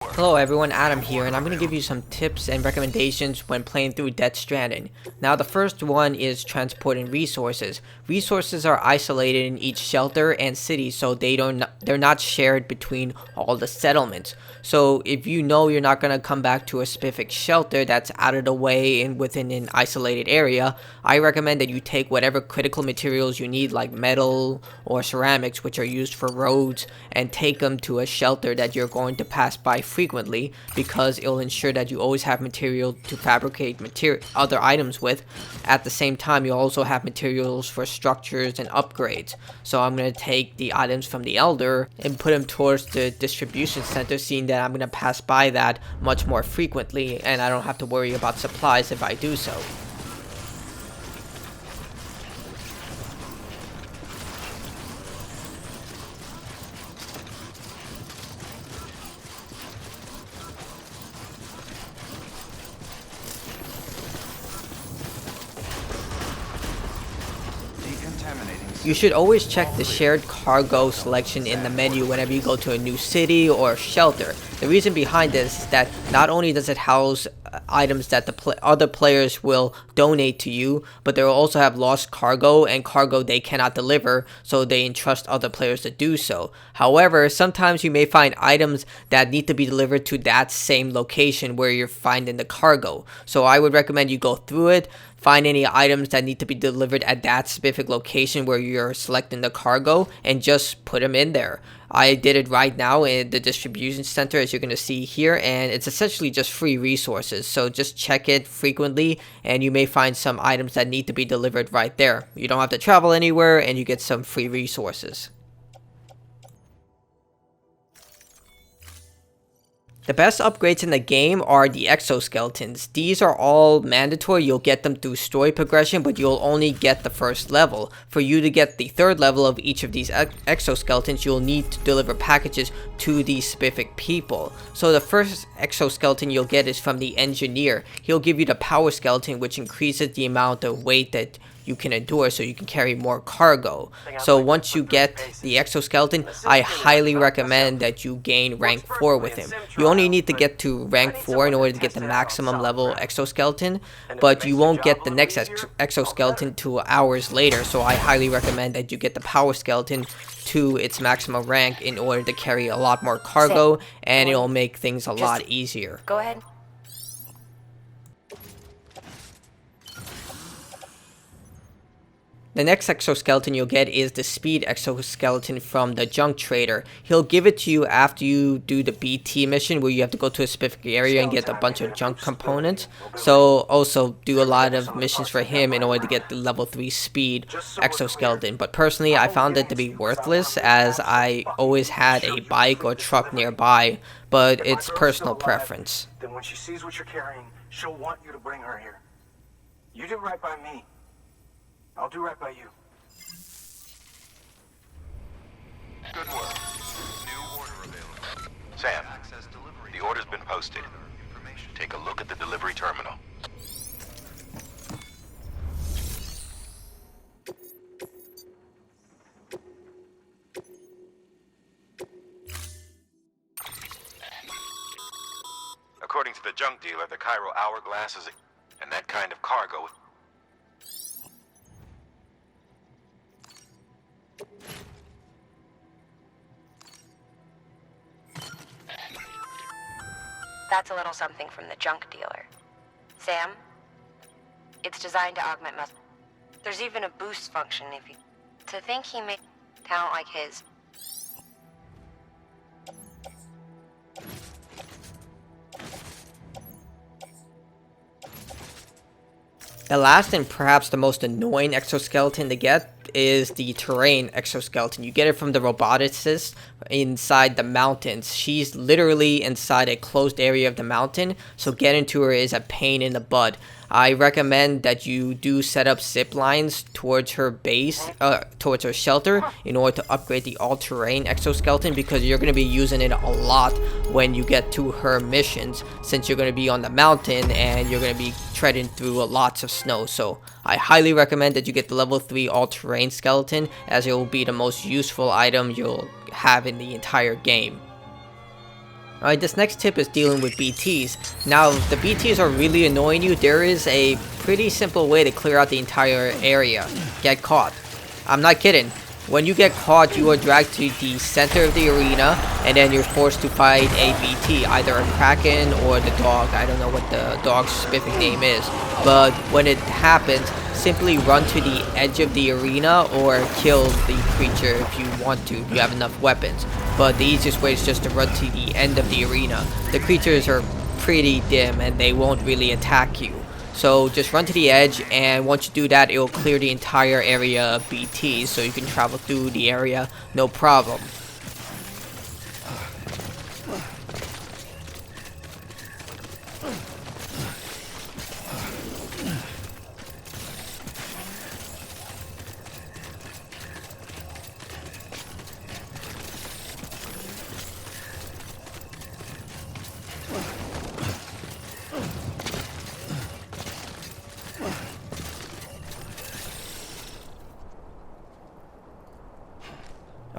Hello everyone, Adam here, and I'm going to give you some tips and recommendations when playing through Death Stranding. Now the first one is transporting resources. Resources are isolated in each shelter and city, so they're not shared between all the settlements. So if you know you're not going to come back to a specific shelter that's out of the way and within an isolated area, I recommend that you take whatever critical materials you need, like metal or ceramics, which are used for roads, and take them to a shelter that you're going to pass by frequently, because it'll ensure that you always have material to fabricate other items with. At the same time, you'll also have materials for structures and upgrades. So I'm going to take the items from the Elder and put them towards the distribution center, seeing that I'm going to pass by that much more frequently, and I don't have to worry about supplies if I do so. You should always check the shared cargo selection in the menu whenever you go to a new city or shelter. The reason behind this is that not only does it house items that the other players will donate to you, but they will also have lost cargo and cargo they cannot deliver, so they entrust other players to do so. However, sometimes you may find items that need to be delivered to that same location where you're finding the cargo. So I would recommend you go through it, find any items that need to be delivered at that specific location where you're selecting the cargo, and just put them in there. I did it right now in the distribution center, as you're going to see here, and it's essentially just free resources. So just check it frequently, and you may find some items that need to be delivered right there. You don't have to travel anywhere, and you get some free resources. The best upgrades in the game are the exoskeletons. These are all mandatory. You'll get them through story progression, but you'll only get the first level. For you to get the third level of each of these exoskeletons, you'll need to deliver packages to these specific people. So the first exoskeleton you'll get is from the engineer. He'll give you the power skeleton, which increases the amount of weight that you can endure, so you can carry more cargo. So once you get the exoskeleton, I highly recommend that you gain rank 4 with him. You only need to get to rank 4 in order to get the maximum level exoskeleton, but you won't get the next exoskeleton 2 hours later. So I highly recommend that you get the power skeleton to its maximum rank in order to carry a lot more cargo, and it'll make things a lot easier. Go ahead. The next exoskeleton you'll get is the speed exoskeleton from the junk trader. He'll give it to you after you do the BT mission, where you have to go to a specific area and get a bunch of junk components. So also do a lot of missions for him in order to get the level 3 speed exoskeleton. But personally, I found it to be worthless, as I always had a bike or truck nearby, but it's personal preference. Then when she sees what you're carrying, she'll want you to bring her here. You do right by me, I'll do right by you. Good work. New order available. Sam, the order's been posted. Take a look at the delivery terminal. According to the junk dealer, the Cairo hourglass is and that kind of cargo. That's a little something from the junk dealer. Sam, it's designed to augment muscle. There's even a boost function if you... To think he made talent like his. The last and perhaps the most annoying exoskeleton to get is the terrain exoskeleton. You get it from the roboticist inside the mountains. She's literally inside a closed area of the mountain, so getting to her is a pain in the butt. I recommend that you do set up zip lines towards her base, towards her shelter, in order to upgrade the all-terrain exoskeleton, because you're going to be using it a lot when you get to her missions, since you're going to be on the mountain and you're going to be treading through lots of snow. So I highly recommend that you get the level 3 all-terrain skeleton, as it will be the most useful item you'll have in the entire game. Alright, this next tip is dealing with BTs. Now, if the BTs are really annoying you, there is a pretty simple way to clear out the entire area. Get caught. I'm not kidding. When you get caught, you are dragged to the center of the arena, and then you're forced to fight a BT, either a Kraken or the dog. I don't know what the dog's specific name is. But when it happens, simply run to the edge of the arena or kill the creature if you want to. You have enough weapons. But the easiest way is just to run to the end of the arena. The creatures are pretty dim and they won't really attack you. So just run to the edge, and once you do that, it will clear the entire area of BTs, so you can travel through the area no problem.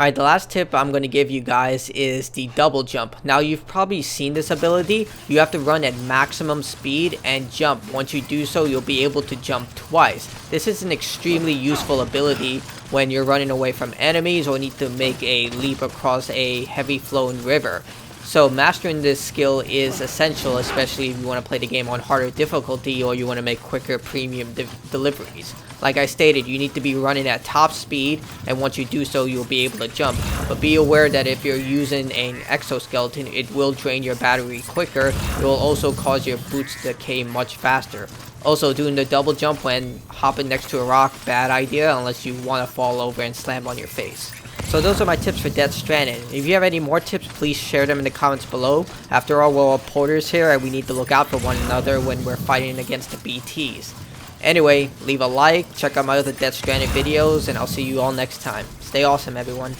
Alright, the last tip I'm going to give you guys is the double jump. Now, you've probably seen this ability. You have to run at maximum speed and jump. Once you do so, you'll be able to jump twice. This is an extremely useful ability when you're running away from enemies or need to make a leap across a heavy flowing river. So mastering this skill is essential, especially if you want to play the game on harder difficulty or you want to make quicker premium deliveries. Like I stated, you need to be running at top speed, and once you do so, you'll be able to jump. But be aware that if you're using an exoskeleton, it will drain your battery quicker. It will also cause your boots to decay much faster. Also, doing the double jump when hopping next to a rock, bad idea unless you want to fall over and slam on your face. So those are my tips for Death Stranding. If you have any more tips, please share them in the comments below. After all, we're all porters here and we need to look out for one another when we're fighting against the BTs. Anyway, leave a like, check out my other Death Stranding videos, and I'll see you all next time. Stay awesome, everyone.